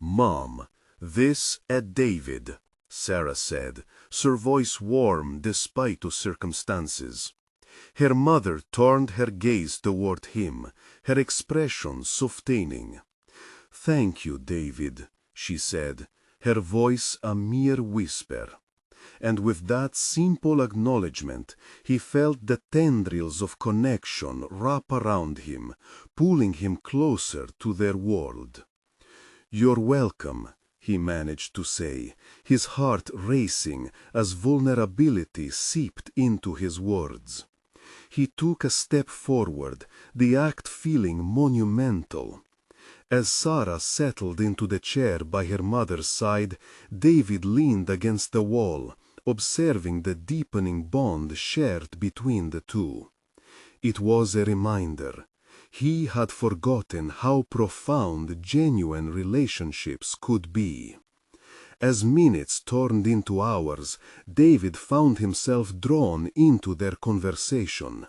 "Mom, this is David," Sarah said, her voice warm despite the circumstances. Her mother turned her gaze toward him, her expression softening. "Thank you, David," she said, her voice a mere whisper. And with that simple acknowledgment, he felt the tendrils of connection wrap around him, pulling him closer to their world. "You're welcome," he managed to say, his heart racing as vulnerability seeped into his words. He took a step forward, the act feeling monumental. As Sarah settled into the chair by her mother's side, David leaned against the wall, observing the deepening bond shared between the two. It was a reminder. He had forgotten how profound genuine relationships could be. As minutes turned into hours, David found himself drawn into their conversation.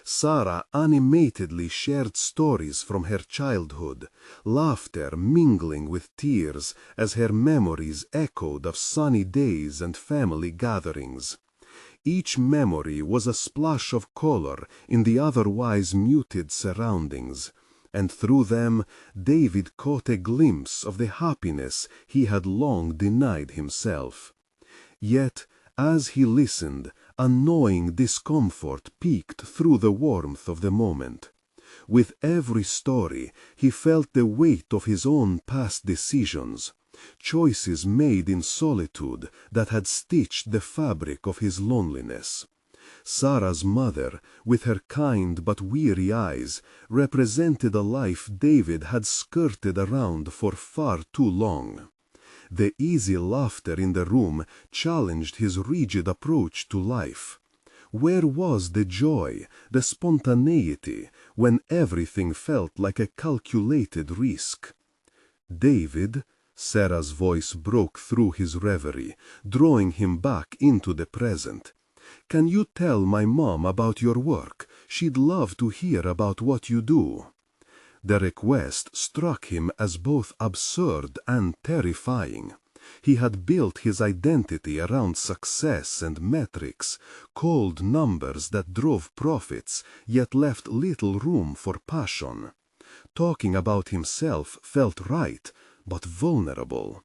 Sarah animatedly shared stories from her childhood, laughter mingling with tears as her memories echoed of sunny days and family gatherings. Each memory was a splash of color in the otherwise muted surroundings, and through them David caught a glimpse of the happiness he had long denied himself. Yet, as he listened, a gnawing discomfort peeked through the warmth of the moment. With every story, he felt the weight of his own past decisions, choices made in solitude that had stitched the fabric of his loneliness. Sarah's mother, with her kind but weary eyes, represented a life David had skirted around for far too long. The easy laughter in the room challenged his rigid approach to life. Where was the joy, the spontaneity, when everything felt like a calculated risk? "David," Sarah's voice broke through his reverie, drawing him back into the present. "Can you tell my mom about your work? She'd love to hear about what you do." The request struck him as both absurd and terrifying. He had built his identity around success and metrics, cold numbers that drove profits, yet left little room for passion. Talking about himself felt right, but vulnerable.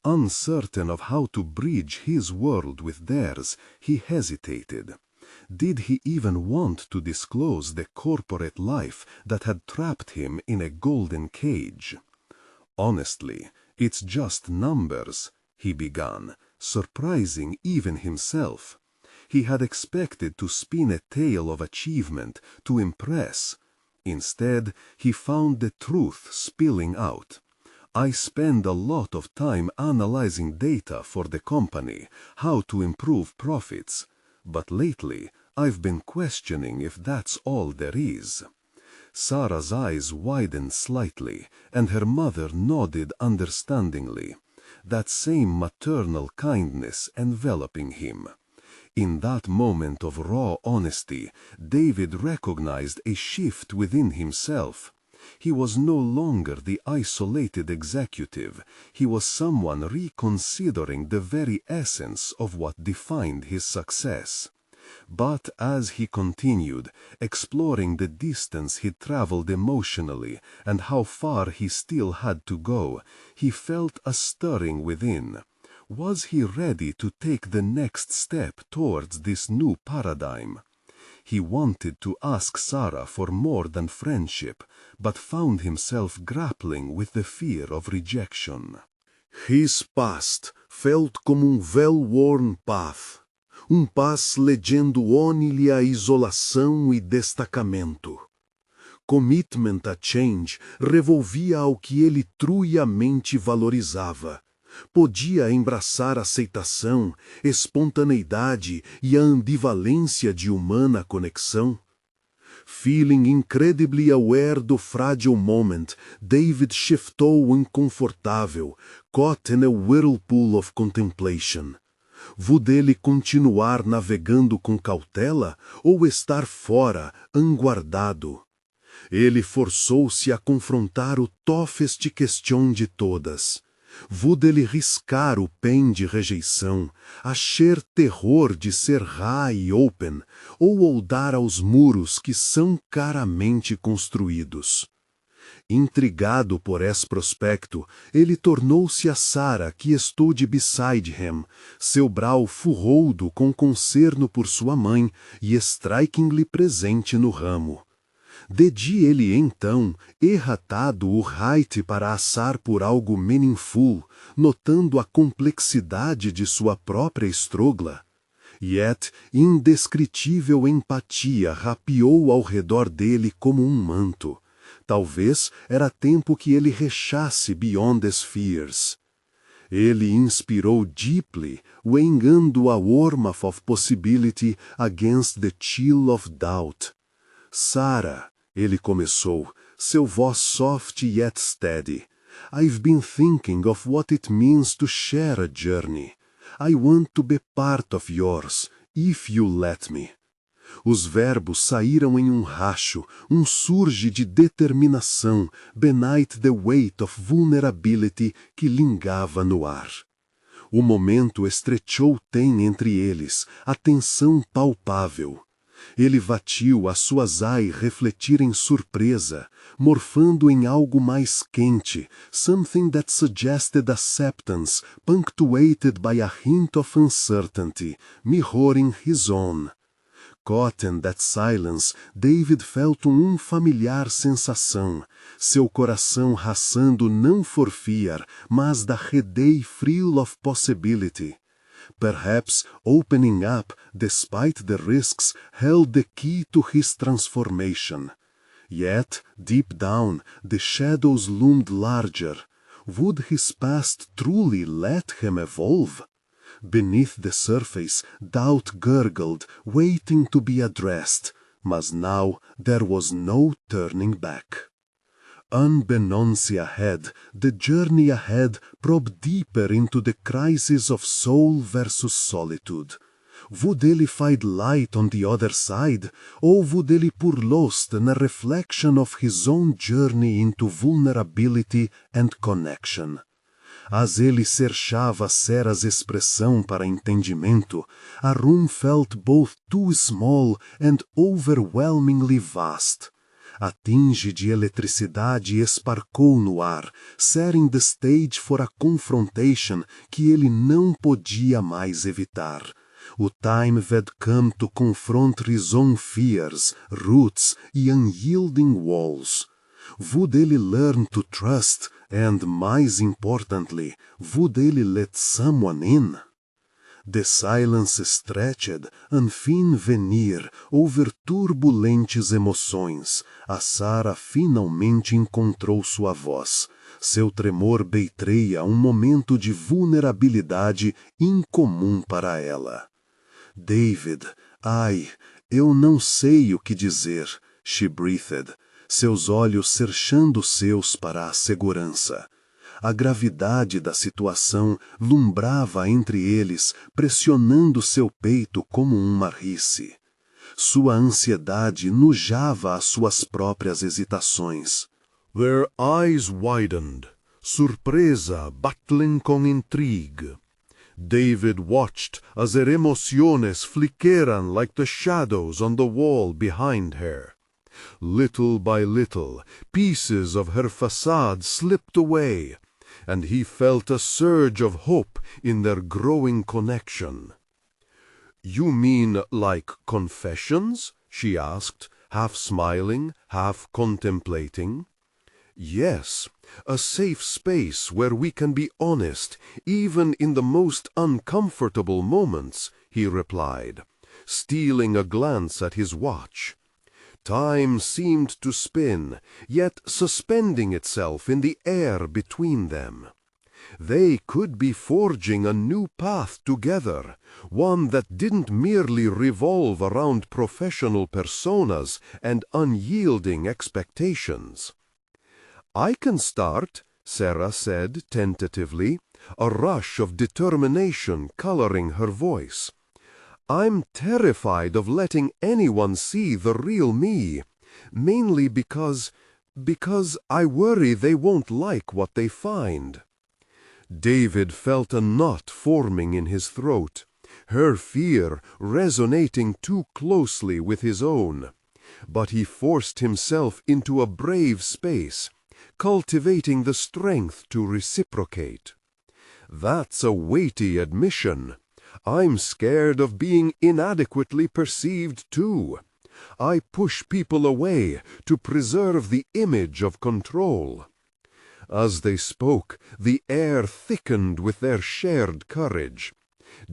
Uncertain of how to bridge his world with theirs, he hesitated. Did he even want to disclose the corporate life that had trapped him in a golden cage? "Honestly, it's just numbers," he began, surprising even himself. He had expected to spin a tale of achievement, to impress. Instead, he found the truth spilling out. "I spend a lot of time analyzing data for the company, how to improve profits. But lately, I've been questioning if that's all there is." Sarah's eyes widened slightly, and her mother nodded understandingly, that same maternal kindness enveloping him. In that moment of raw honesty, David recognized a shift within himself. He was no longer the isolated executive. He was someone reconsidering the very essence of what defined his success. But as he continued, exploring the distance he'd traveled emotionally and how far he still had to go, he felt a stirring within. Was he ready to take the next step towards this new paradigm? He wanted to ask Sarah for more than friendship, but found himself grappling with the fear of rejection. His past felt como well-worn path, paz legendo-lhe a isolação e destacamento. Commitment a change revolvia ao que ele truiamente valorizava. Podia embraçar aceitação, espontaneidade e a ambivalência de humana conexão. Feeling incredibly aware do fragile moment, David shiftou inconfortável, caught in a whirlpool of contemplation. Would ele continuar navegando com cautela ou estar fora, anguardado? Ele forçou-se a confrontar o toughest question de todas. Vud ele riscar o pen de rejeição, achar terror de ser high e open, ou oldar aos muros que são caramente construídos. Intrigado por esse prospecto, ele tornou-se a Sarah que estude beside him, seu brau furroudo com concerno por sua mãe e strikingly presente no ramo. Dedi ele então, erratado o right para assar por algo meaningful, notando a complexidade de sua própria estrogla. Yet, indescritível empatia rapiou ao redor dele como um manto. Talvez era tempo que ele rechasse beyond the spheres. Ele inspirou deeply, weighing a warmth of possibility against the chill of doubt. Sarah, ele começou, seu voz soft yet steady. I've been thinking of what it means to share a journey. I want to be part of yours, if you let me. Os verbos saíram em um racho, um surge de determinação, beneath the weight of vulnerability que lingava no ar. O momento estrechou tem entre eles, a tensão palpável. Ele vatiu as suas aies refletir em surpresa, morfando em algo mais quente, something that suggested acceptance, punctuated by a hint of uncertainty, mirroring his own. Caught in that silence, David felt familiar sensação, seu coração raçando não for fear, mas da heady thrill of possibility. Perhaps opening up, despite the risks, held the key to his transformation. Yet, deep down, the shadows loomed larger. Would his past truly let him evolve? Beneath the surface, doubt gurgled, waiting to be addressed, mas now there was no turning back. Unbeknownst ahead, the journey ahead probed deeper into the crisis of soul versus solitude. Would ele find light on the other side, or would ele pour lost in a reflection of his own journey into vulnerability and connection? As ele cerchava Sarah's expressão para entendimento, a room felt both too small and overwhelmingly vast. A tinge de eletricidade esparcou no ar, setting the stage for a confrontation que ele não podia mais evitar. O time had come to confront his own fears, roots e unyielding walls. Would ele learn to trust, and, mais importantly, would ele let someone in? The silence stretched, thin veneer, over turbulentes emoções. A Sarah finalmente encontrou sua voz. Seu tremor beitreia momento de vulnerabilidade incomum para ela. David, eu não sei o que dizer, she breathed, seus olhos cercando seus para a segurança. A gravidade da situação lumbrava entre eles, pressionando seu peito como marrice. Sua ansiedade nujava as suas próprias hesitações. Their eyes widened, surpresa battling com intrigue. David watched as their emociones flickeran like the shadows on the wall behind her. Little by little, pieces of her facade slipped away, and he felt a surge of hope in their growing connection. "You mean like confessions?" she asked, half smiling, half contemplating. "Yes, a safe space where we can be honest, even in the most uncomfortable moments," he replied, stealing a glance at his watch. Time seemed to spin, yet suspending itself in the air between them. They could be forging a new path together, one that didn't merely revolve around professional personas and unyielding expectations. "I can start," Sarah said tentatively, a rush of determination coloring her voice. "I'm terrified of letting anyone see the real me, mainly because I worry they won't like what they find." David felt a knot forming in his throat, her fear resonating too closely with his own. But he forced himself into a brave space, cultivating the strength to reciprocate. "That's a weighty admission. I'm scared of being inadequately perceived too. I push people away to preserve the image of control." As they spoke, the air thickened with their shared courage.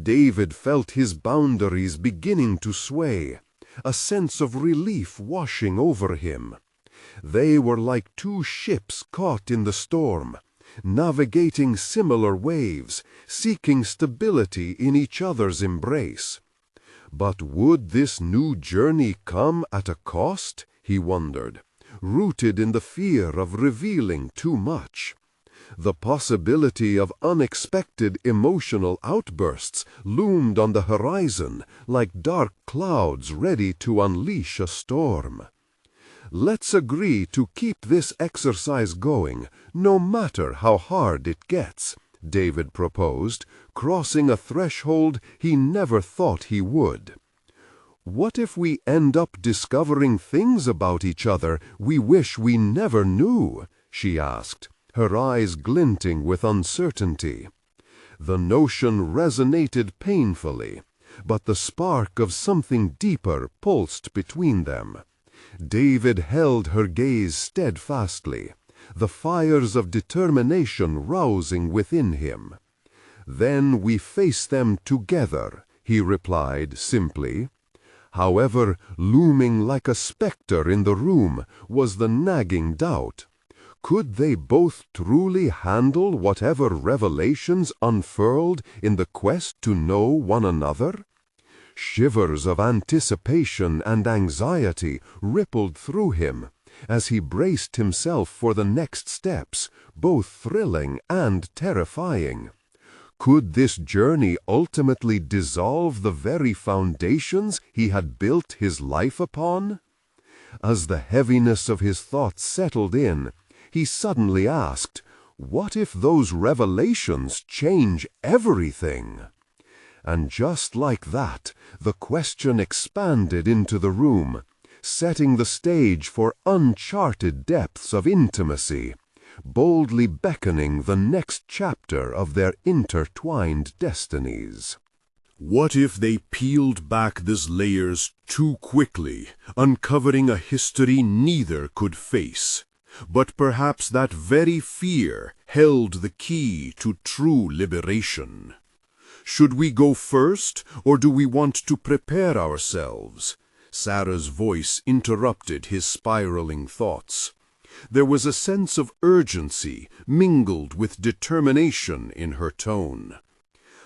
David felt his boundaries beginning to sway, a sense of relief washing over him. They were like two ships caught in the storm, navigating similar waves, seeking stability in each other's embrace. But would this new journey come at a cost, he wondered, rooted in the fear of revealing too much? The possibility of unexpected emotional outbursts loomed on the horizon like dark clouds ready to unleash a storm. "Let's agree to keep this exercise going, no matter how hard it gets," David proposed, crossing a threshold he never thought he would. "What if we end up discovering things about each other we wish we never knew?" she asked, her eyes glinting with uncertainty. The notion resonated painfully, but the spark of something deeper pulsed between them. David held her gaze steadfastly, the fires of determination rousing within him. "Then we face them together," he replied simply. However, looming like a specter in the room was the nagging doubt. Could they both truly handle whatever revelations unfurled in the quest to know one another? Shivers of anticipation and anxiety rippled through him as he braced himself for the next steps, both thrilling and terrifying. Could this journey ultimately dissolve the very foundations he had built his life upon? As the heaviness of his thoughts settled in, he suddenly asked, "What if those revelations change everything?" And just like that, the question expanded into the room, setting the stage for uncharted depths of intimacy, boldly beckoning the next chapter of their intertwined destinies. What if they peeled back these layers too quickly, uncovering a history neither could face? But perhaps that very fear held the key to true liberation. "Should we go first, or do we want to prepare ourselves?" Sarah's voice interrupted his spiraling thoughts. There was a sense of urgency mingled with determination in her tone.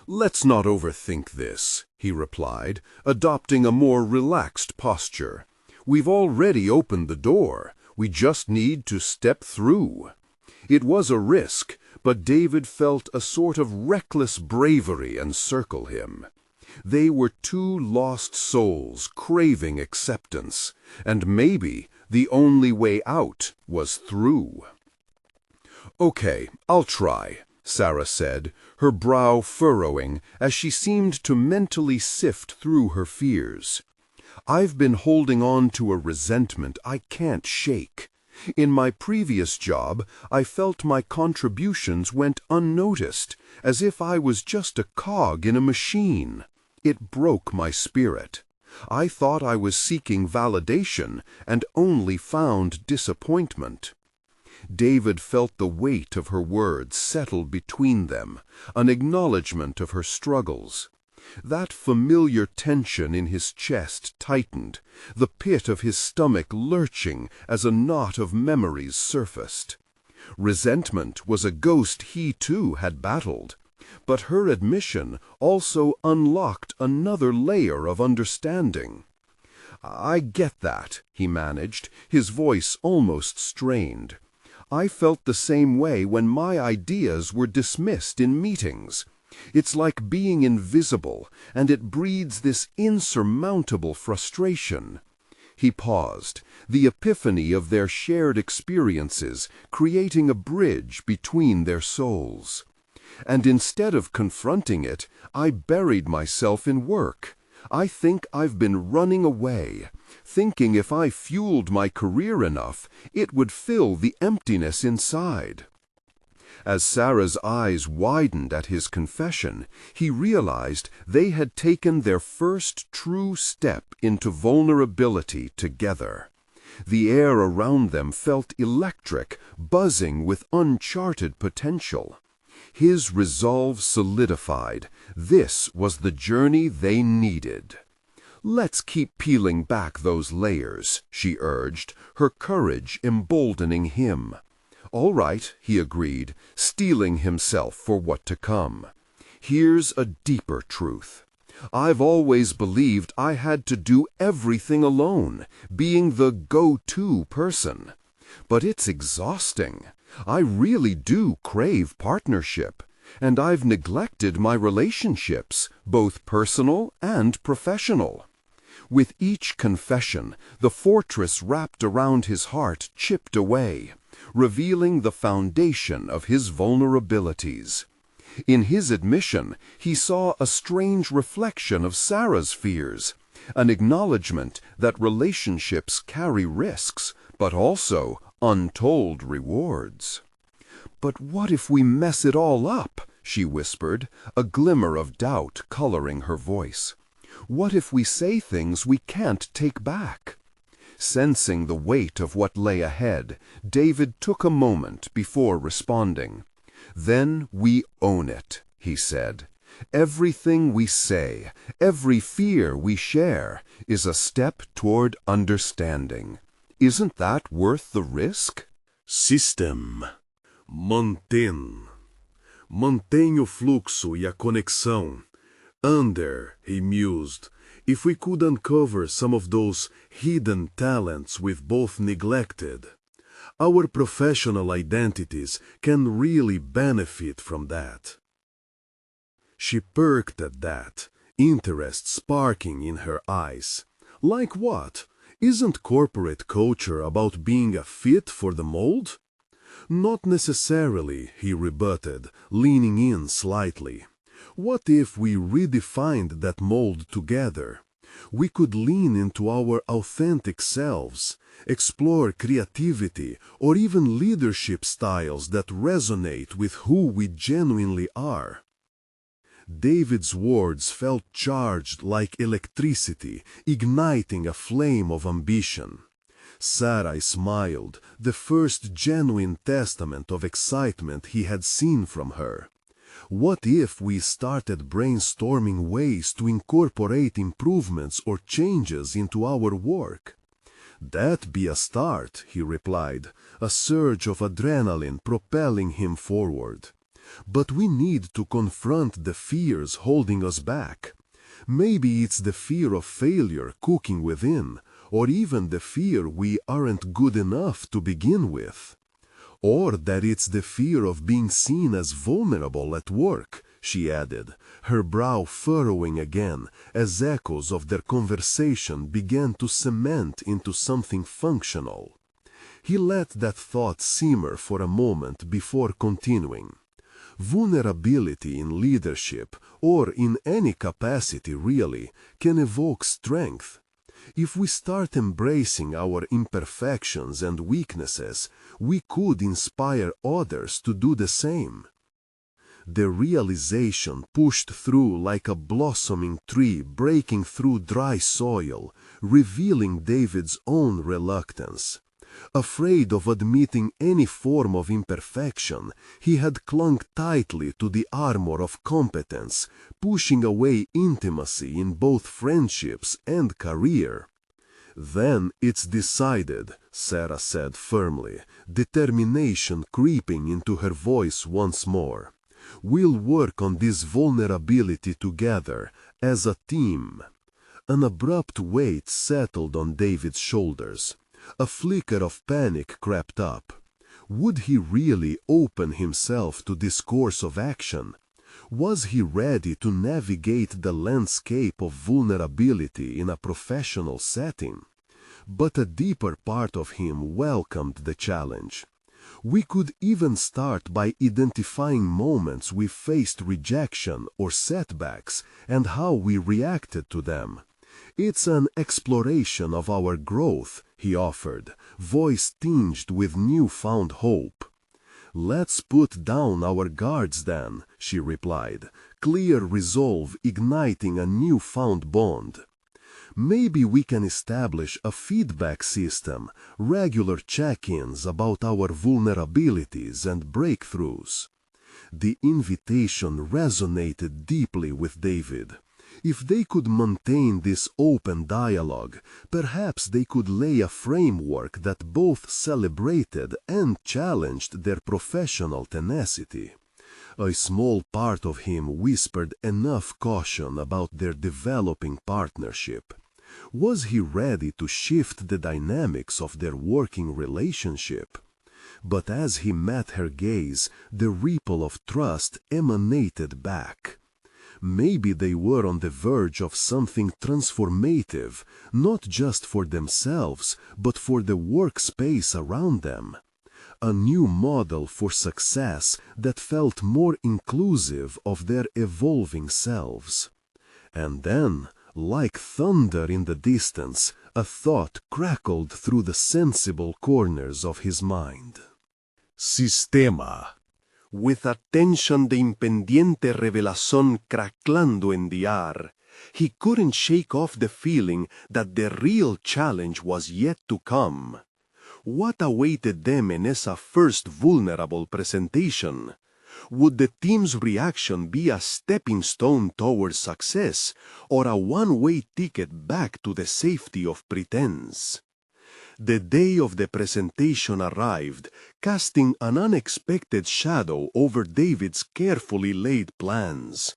"Let's not overthink this," he replied, adopting a more relaxed posture. "We've already opened the door. We just need to step through." It was a risk, but David felt a sort of reckless bravery encircle him. They were two lost souls craving acceptance, and maybe the only way out was through. "Okay, I'll try," Sarah said, her brow furrowing as she seemed to mentally sift through her fears. "I've been holding on to a resentment I can't shake. In my previous job, I felt my contributions went unnoticed, as if I was just a cog in a machine. It broke my spirit. I thought I was seeking validation and only found disappointment." David felt the weight of her words settle between them, an acknowledgment of her struggles. That familiar tension in his chest tightened, the pit of his stomach lurching as a knot of memories surfaced. Resentment was a ghost he too had battled, but her admission also unlocked another layer of understanding. "I get that," he managed, his voice almost strained. "I felt the same way when my ideas were dismissed in meetings. It's like being invisible, and it breeds this insurmountable frustration." He paused, the epiphany of their shared experiences creating a bridge between their souls. And instead of confronting it, I buried myself in work. I think I've been running away, thinking if I fueled my career enough, it would fill the emptiness inside. As Sarah's eyes widened at his confession, he realized they had taken their first true step into vulnerability together. The air around them felt electric, buzzing with uncharted potential. His resolve solidified. This was the journey they needed. "Let's keep peeling back those layers," she urged, her courage emboldening him. "All right," he agreed, steeling himself for what to come. "Here's a deeper truth. I've always believed I had to do everything alone, being the go-to person. But it's exhausting. I really do crave partnership, and I've neglected my relationships, both personal and professional." With each confession, the fortress wrapped around his heart chipped away, revealing the foundation of his vulnerabilities. In his admission, he saw a strange reflection of Sarah's fears, an acknowledgement that relationships carry risks, but also untold rewards. "But what if we mess it all up?" she whispered, a glimmer of doubt coloring her voice. "What if we say things we can't take back?" Sensing the weight of what lay ahead, David took a moment before responding. "Then we own it," he said. "Everything we say, every fear we share, is a step toward understanding. Isn't that worth the risk?" System. Mantém. Mantém o fluxo e a conexão. He mused, if we could uncover some of those hidden talents we've both neglected. Our professional identities can really benefit from that. She perked at that, interest sparking in her eyes. Like what? Isn't corporate culture about being a fit for the mold? Not necessarily, he rebutted, leaning in slightly. What if we redefined that mold together? We could lean into our authentic selves, explore creativity or even leadership styles that resonate with who we genuinely are. David's words felt charged like electricity, igniting a flame of ambition. Sarai smiled, the first genuine testament of excitement he had seen from her. What if we started brainstorming ways to incorporate improvements or changes into our work? That'd be a start, he replied, a surge of adrenaline propelling him forward. But we need to confront the fears holding us back. Maybe it's the fear of failure cooking within, or even the fear we aren't good enough to begin with. Or that it's the fear of being seen as vulnerable at work, she added, her brow furrowing again as echoes of their conversation began to cement into something functional. He let that thought simmer for a moment before continuing. Vulnerability in leadership, or in any capacity really, can evoke strength. If we start embracing our imperfections and weaknesses, we could inspire others to do the same. The realization pushed through like a blossoming tree breaking through dry soil, revealing David's own reluctance. Afraid of admitting any form of imperfection, he had clung tightly to the armor of competence, pushing away intimacy in both friendships and career. "Then it's decided," Sarah said firmly, determination creeping into her voice once more. "We'll work on this vulnerability together, as a team." An abrupt weight settled on David's shoulders. A flicker of panic crept up. Would he really open himself to this course of action? Was he ready to navigate the landscape of vulnerability in a professional setting? But a deeper part of him welcomed the challenge. We could even start by identifying moments we faced rejection or setbacks and how we reacted to them. It's an exploration of our growth, he offered, voice tinged with newfound hope. Let's put down our guards then, she replied, clear resolve igniting a newfound bond. Maybe we can establish a feedback system, regular check-ins about our vulnerabilities and breakthroughs. The invitation resonated deeply with David. If they could maintain this open dialogue, perhaps they could lay a framework that both celebrated and challenged their professional tenacity. A small part of him whispered enough caution about their developing partnership. Was he ready to shift the dynamics of their working relationship? But as he met her gaze, the ripple of trust emanated back. Maybe they were on the verge of something transformative, not just for themselves, but for the workspace around them. A new model for success that felt more inclusive of their evolving selves. And then, like thunder in the distance, a thought crackled through the sensible corners of his mind. Sistema. With attention de impendiente revelación crackando en the air, he couldn't shake off the feeling that the real challenge was yet to come. What awaited them in esa first vulnerable presentation? Would the team's reaction be a stepping stone towards success or a one-way ticket back to the safety of pretense? The day of the presentation arrived, casting an unexpected shadow over David's carefully laid plans.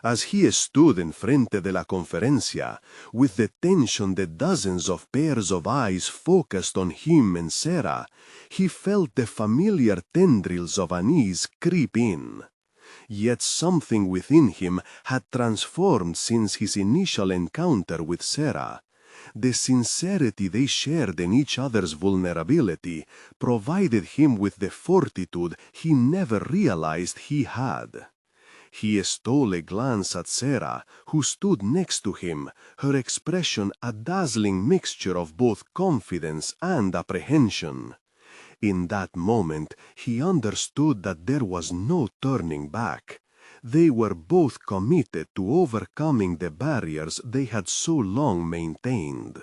As he stood en frente de la conferencia, with the tension de dozens of pairs of eyes focused on him and Sarah, he felt the familiar tendrils of unease creep in. Yet something within him had transformed since his initial encounter with Sarah. The sincerity they shared in each other's vulnerability provided him with the fortitude he never realized he had. He stole a glance at Sarah, who stood next to him, her expression a dazzling mixture of both confidence and apprehension. In that moment, he understood that there was no turning back. They were both committed to overcoming the barriers they had so long maintained.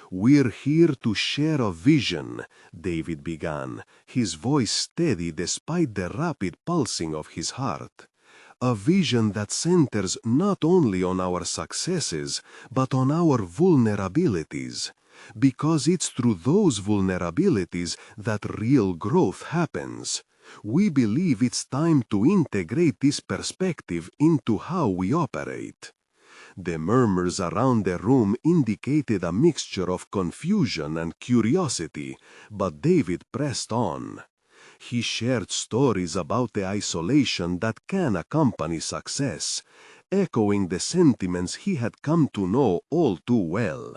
"We're here to share a vision," David began, his voice steady despite the rapid pulsing of his heart. "A vision that centers not only on our successes, but on our vulnerabilities. Because it's through those vulnerabilities that real growth happens. We believe it's time to integrate this perspective into how we operate." The murmurs around the room indicated a mixture of confusion and curiosity, but David pressed on. He shared stories about the isolation that can accompany success, echoing the sentiments he had come to know all too well.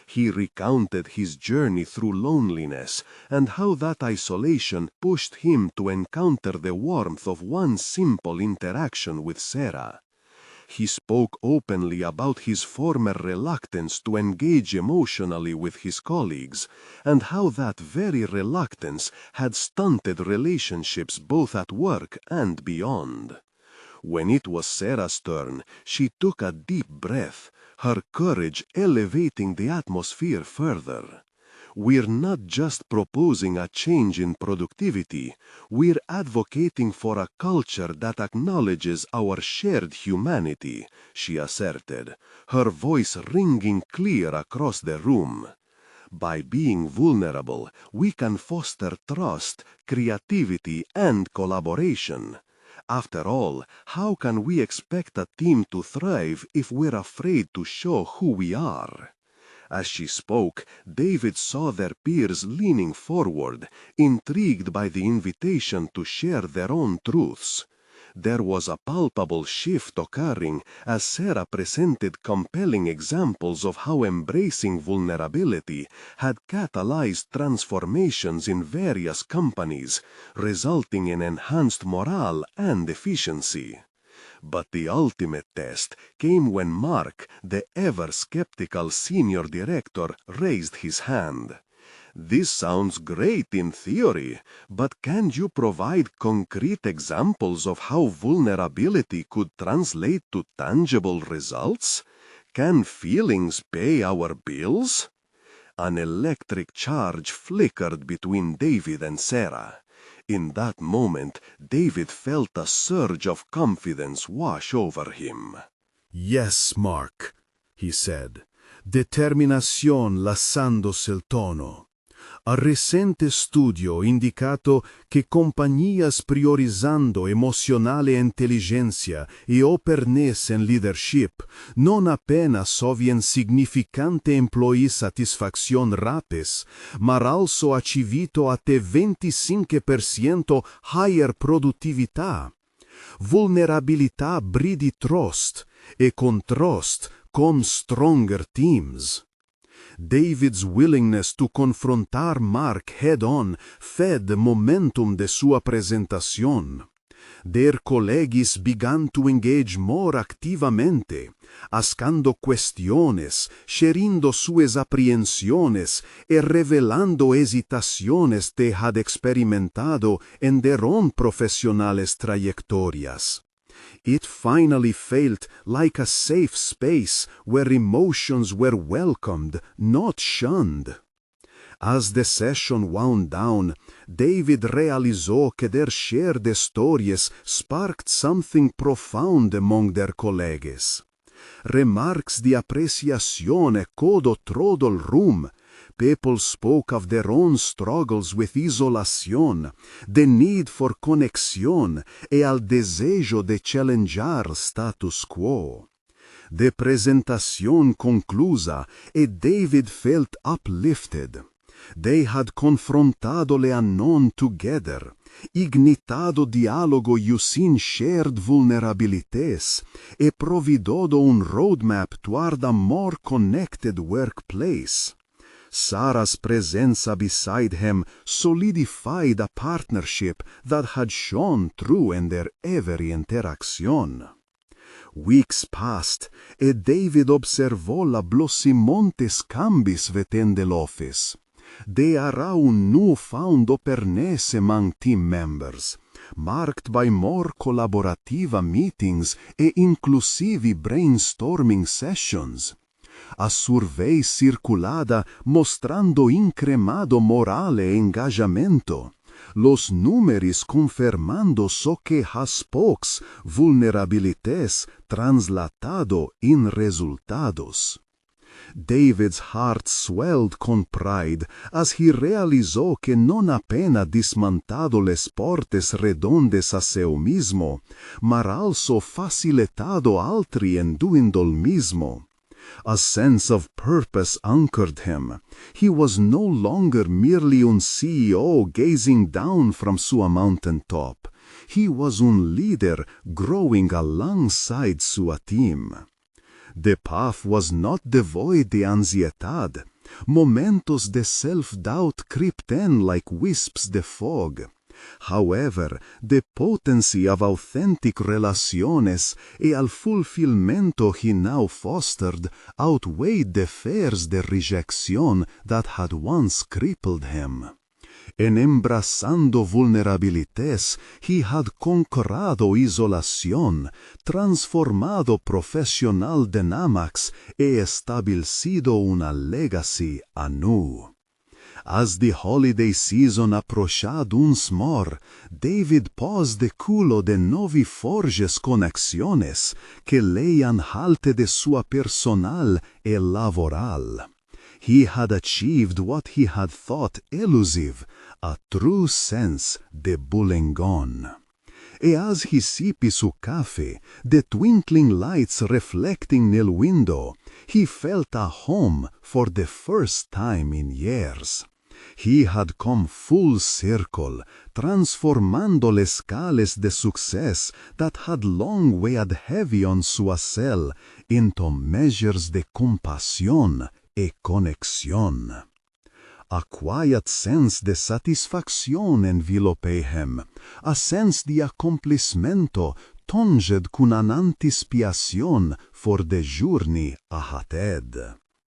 He recounted his journey through loneliness and how that isolation pushed him to encounter the warmth of one simple interaction with Sarah. He spoke openly about his former reluctance to engage emotionally with his colleagues, and how that very reluctance had stunted relationships both at work and beyond. When it was Sarah's turn, she took a deep breath, her courage elevating the atmosphere further. "We're not just proposing a change in productivity, we're advocating for a culture that acknowledges our shared humanity," she asserted, her voice ringing clear across the room. "By being vulnerable, we can foster trust, creativity, and collaboration. After all, how can we expect a team to thrive if we're afraid to show who we are?" As she spoke, David saw their peers leaning forward, intrigued by the invitation to share their own truths. there was a palpable shift occurring as Sarah presented compelling examples of how embracing vulnerability had catalyzed transformations in various companies, resulting in enhanced morale and efficiency. But the ultimate test came when Mark, the ever-skeptical senior director, raised his hand. "This sounds great in theory, but can you provide concrete examples of how vulnerability could translate to tangible results? Can feelings pay our bills?" An electric charge flickered between David and Sarah. In that moment, David felt a surge of confidence wash over him. "Yes, Mark," he said, determinación lasciandose il tono. A recente studio indicato che compañías priorizando emozionale intelligencia e openness en leadership non appena sovien significante employee satisfaction rapes, mar also achievito a te 25% higher produttività. Vulnerabilità bridi trust, e con trust come stronger teams. David's willingness to confrontar Mark head-on fed momentum de sua presentación. Their colleagues began to engage more activamente, ascando cuestiones, sharing sus aprehensiones e revelando hesitaciones de had experimentado en their own profesionales trayectorias. It finally felt like a safe space where emotions were welcomed, not shunned. As the session wound down, David realizó que their shared stories sparked something profound among their colleagues. Remarks de apreciación echoed through the room. People spoke of their own struggles with isolation, the need for conexión e al desejo de challengear status quo. De presentación conclusa, e David felt uplifted. They had confrontado le unknown together, ignitado diálogo using shared vulnerabilities, e providodo un roadmap toward a more connected workplace. Sarah's presence beside him solidified a partnership that had shone through in their every interaction. Weeks passed, e David observò la blossimontes cambis within the office. There are un newfound openness among team members, marked by more collaborative meetings e inclusive brainstorming sessions. A survey circulada mostrando incremado morale e engajamento, los números confirmando so que has pocas vulnerabilities translatado in resultados. David's heart swelled con pride as he realizó que non appena dismantado les portes redondes a seu mismo, mar also facilitado altri en doing el mismo. A sense of purpose anchored him. He was no longer merely un CEO gazing down from sua mountaintop. He was un leader growing alongside sua team. The path was not devoid de ansiedad. Momentos de self-doubt crept in like wisps de fog. However, the potency of authentic relaciones e al fulfillmento he now fostered outweighed the fears de rejección that had once crippled him. En embrasando vulnerabilities, he had conquerado isolación, transformado profesional dynamics e establecido una legacy anew. As the holiday season approached once more, David paused de culo de novi forges conexiones que leían halte de sua personal e laboral. He had achieved what he had thought elusive, a true sense de bulengón. E as he sipped su café, the twinkling lights reflecting nel window, he felt a home for the first time in years. He had come full circle, transformando les scales de success that had long weighed heavy on Soisel into measures de compasión e conexión. A quiet sense de satisfaction enveloped him, a sense de accomplishmento tinged con an anticipation for the journey ahead.